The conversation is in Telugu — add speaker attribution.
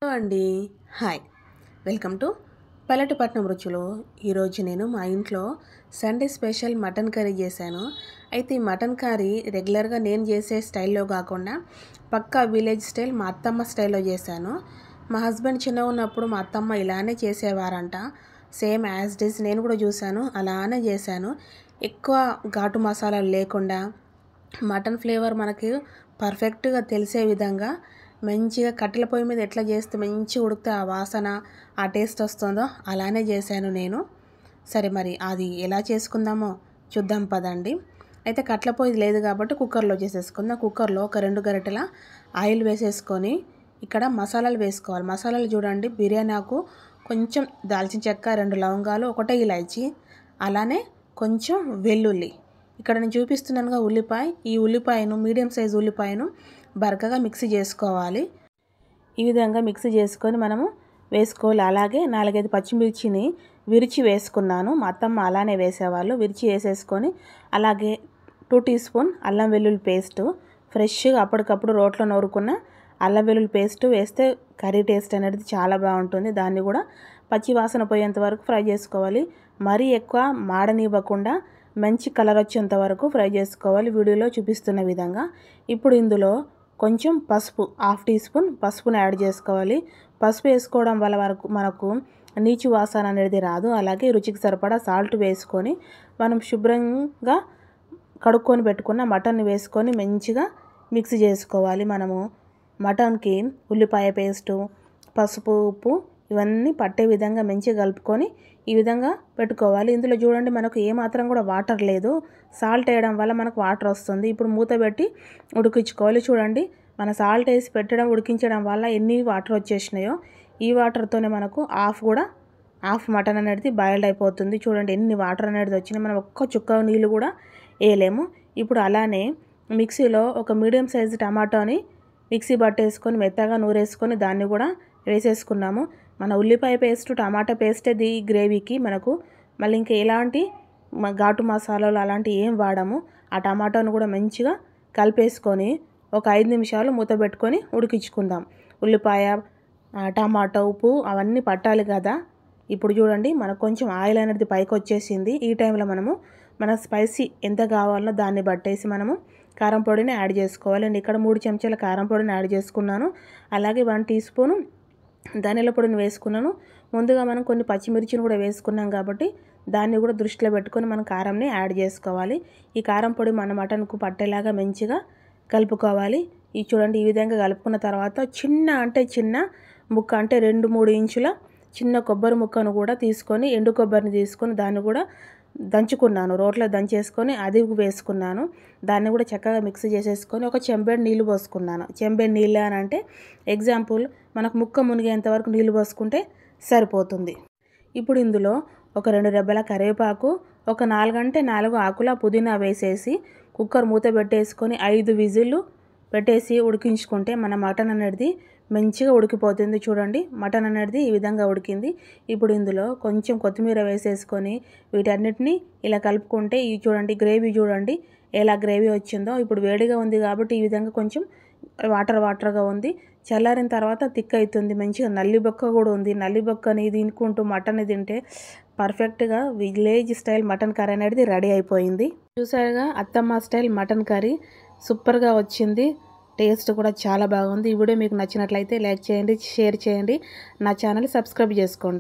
Speaker 1: హలో అండి. హాయ్, వెల్కమ్ టు పల్లెటూపట్నం రుచులు. ఈరోజు నేను మా ఇంట్లో సండే స్పెషల్ మటన్ కర్రీ చేశాను. అయితే ఈ మటన్ కర్రీ రెగ్యులర్గా నేను చేసే స్టైల్లో కాకుండా పక్కా విలేజ్ స్టైల్ మా అత్తమ్మ స్టైల్లో చేశాను. మా హస్బెండ్ చిన్నగా ఉన్నప్పుడు మా అత్తమ్మ ఇలానే చేసేవారంట. సేమ్ యాజ్ ఇట్ ఈజ్ నేను కూడా చూశాను, అలానే చేశాను. ఎక్కువ ఘాటు మసాలాలు లేకుండా మటన్ ఫ్లేవర్ మనకి పర్ఫెక్ట్గా తెలిసే విధంగా మంచిగా కట్టెల పొయ్యి మీద ఎట్లా చేస్తే మంచిగా ఉడికితే ఆ వాసన ఆ టేస్ట్ వస్తుందో అలానే చేశాను నేను. సరే, మరి అది ఎలా చేసుకుందామో చూద్దాం పదండి. అయితే కట్టెల పొయ్యి లేదు కాబట్టి కుక్కర్లో చేసేసుకుందాం. కుక్కర్లో ఒక 2 గరిటెల ఆయిల్ వేసేసుకొని ఇక్కడ మసాలాలు వేసుకోవాలి. మసాలాలు చూడండి, బిర్యానీ ఆకు, కొంచెం దాల్చిన చెక్క, 2 లవంగాలు, ఒకటే ఇలాచి, అలానే కొంచెం వెల్లుల్లి. ఇక్కడ నేను చూపిస్తున్నానుగా ఉల్లిపాయ, ఈ ఉల్లిపాయను మీడియం సైజు ఉల్లిపాయను బరకగా మిక్సీ చేసుకోవాలి. ఈ విధంగా మిక్సీ చేసుకొని మనము వేసుకోవాలి. అలాగే 4-5 పచ్చిమిర్చిని విరిచి వేసుకున్నాను. మా అత్తమ్మ అలానే వేసేవాళ్ళు. విరిచి వేసేసుకొని అలాగే 2 టీ స్పూన్ అల్లం వెల్లుల్లి పేస్టు, ఫ్రెష్గా అప్పటికప్పుడు రోట్లో నూరుకున్న అల్లం వెల్లుల్లి పేస్టు వేస్తే కర్రీ టేస్ట్ అనేది చాలా బాగుంటుంది. దాన్ని కూడా పచ్చి వాసన పోయేంత వరకు ఫ్రై చేసుకోవాలి. మరీ ఎక్కువ మాడనివ్వకుండా మంచి కలర్ వచ్చేంత వరకు ఫ్రై చేసుకోవాలి, వీడియోలో చూపిస్తున్న విధంగా. ఇప్పుడు ఇందులో కొంచెం పసుపు, 1/2 టీ స్పూన్ పసుపుని యాడ్ చేసుకోవాలి. పసుపు వేసుకోవడం వల్ల మనకు నీచు వాసన అనేది రాదు. అలాగే రుచికి సరిపడా సాల్ట్ వేసుకొని మనం శుభ్రంగా కడుక్కొని పెట్టుకున్న మటన్ని వేసుకొని మంచిగా మిక్స్ చేసుకోవాలి. మనము మటన్కి ఉల్లిపాయ పేస్టు, పసుపు, ఉప్పు ఇవన్నీ పట్టే విధంగా మంచిగా కలుపుకొని ఈ విధంగా పెట్టుకోవాలి. ఇందులో చూడండి, మనకు ఏమాత్రం కూడా వాటర్ లేదు. సాల్ట్ వేయడం వల్ల మనకు వాటర్ వస్తుంది. ఇప్పుడు మూత పెట్టి ఉడికించుకోవాలి. చూడండి, మన సాల్ట్ వేసి పెట్టడం ఉడికించడం వల్ల ఎన్ని వాటర్ వచ్చేసినాయో ఈ వాటర్తోనే మనకు హాఫ్ మటన్ అనేది బాయిల్డ్ అయిపోతుంది. చూడండి ఎన్ని వాటర్ అనేది వచ్చినాయి. మనం ఒక్క చుక్క నీళ్ళు కూడా వేయలేము. ఇప్పుడు అలానే మిక్సీలో ఒక మీడియం సైజు టమాటోని మిక్సీ పట్టేసుకొని మెత్తగా నూరేసుకొని దాన్ని కూడా వేసేసుకున్నాము. మన ఉల్లిపాయ పేస్టు, టమాటా పేస్టే ఈ గ్రేవీకి మనకు. మళ్ళీ ఇంకా ఎలాంటి ఘాటు మసాలాలు అలాంటివి ఏం వాడము. ఆ టమాటాను కూడా మంచిగా కలిపేసుకొని ఒక 5 నిమిషాలు మూత పెట్టుకొని ఉడికించుకుందాం. ఉల్లిపాయ, టమాటా, ఉప్పు అవన్నీ పట్టాలి కదా. ఇప్పుడు చూడండి, మనకు కొంచెం ఆయిల్ అనేది పైకి వచ్చేసింది. ఈ టైంలో మనము మన స్పైసీ ఎంత కావాలో దాన్ని బట్టేసి మనము కారం పొడిని యాడ్ చేసుకోవాలి. నేను ఇక్కడ 3 చెంచాల కారం పొడిని యాడ్ చేసుకున్నాను. అలాగే 1 టీ స్పూను ధనియాల పొడిని వేసుకున్నాను. ముందుగా మనం కొన్ని పచ్చిమిర్చిని కూడా వేసుకున్నాం కాబట్టి దాన్ని కూడా దృష్టిలో పెట్టుకొని మనం కారంని యాడ్ చేసుకోవాలి. ఈ కారం పొడి మన మటన్కు పట్టేలాగా మంచిగా కలుపుకోవాలి. ఈ చూడండి, ఈ విధంగా కలుపుకున్న తర్వాత చిన్న ముక్క అంటే 2-3 ఇంచుల చిన్న కొబ్బరి ముక్కను కూడా తీసుకొని, ఎండు కొబ్బరిని తీసుకొని దాన్ని కూడా దంచుకున్నాను. రోట్లో దంచేసుకొని అది వేసుకున్నాను. దాన్ని కూడా చక్కగా మిక్స్ చేసేసుకొని ఒక చెంబెడు నీళ్ళు పోసుకున్నాను. చెంబెడు నీళ్ళు అని అంటే ఎగ్జాంపుల్ మనకు ముక్క మునిగేంత వరకు నీళ్ళు పోసుకుంటే సరిపోతుంది. ఇప్పుడు ఇందులో ఒక 2 రెబ్బల కరివేపాకు, ఒక 4 ఆకుల పుదీనా వేసేసి కుక్కర్ మూత పెట్టేసుకొని 5 విజిల్లు పెట్టేసి ఉడికించుకుంటే మన మటన్ అనేది మంచిగా ఉడికిపోతుంది. చూడండి, మటన్ అనేది ఈ విధంగా ఉడికింది. ఇప్పుడు ఇందులో కొంచెం కొత్తిమీర వేసేసుకొని వీటన్నిటిని ఇలా కలుపుకుంటే ఈ చూడండి గ్రేవీ చూడండి ఎలా గ్రేవీ వచ్చిందో. ఇప్పుడు వేడిగా ఉంది కాబట్టి ఈ విధంగా కొంచెం వాటర్గా ఉంది. చల్లారిన తర్వాత థిక్ అవుతుంది. మంచిగా నల్లిబొక్క కూడా ఉంది. నల్లిబొక్కని తినుకుంటూ మటన్ తింటే పర్ఫెక్ట్గా విలేజ్ స్టైల్ మటన్ కర్రీ అనేది రెడీ అయిపోయింది. చూసారుగా, అత్తమ్మ స్టైల్ మటన్ కర్రీ సూపర్గా వచ్చింది. టేస్ట్ కూడా చాలా బాగుంది. ఈ వీడియో మీకు నచ్చినట్లయితే లైక్ చేయండి, షేర్ చేయండి, నా ఛానల్ సబ్స్క్రైబ్ చేసుకోండి.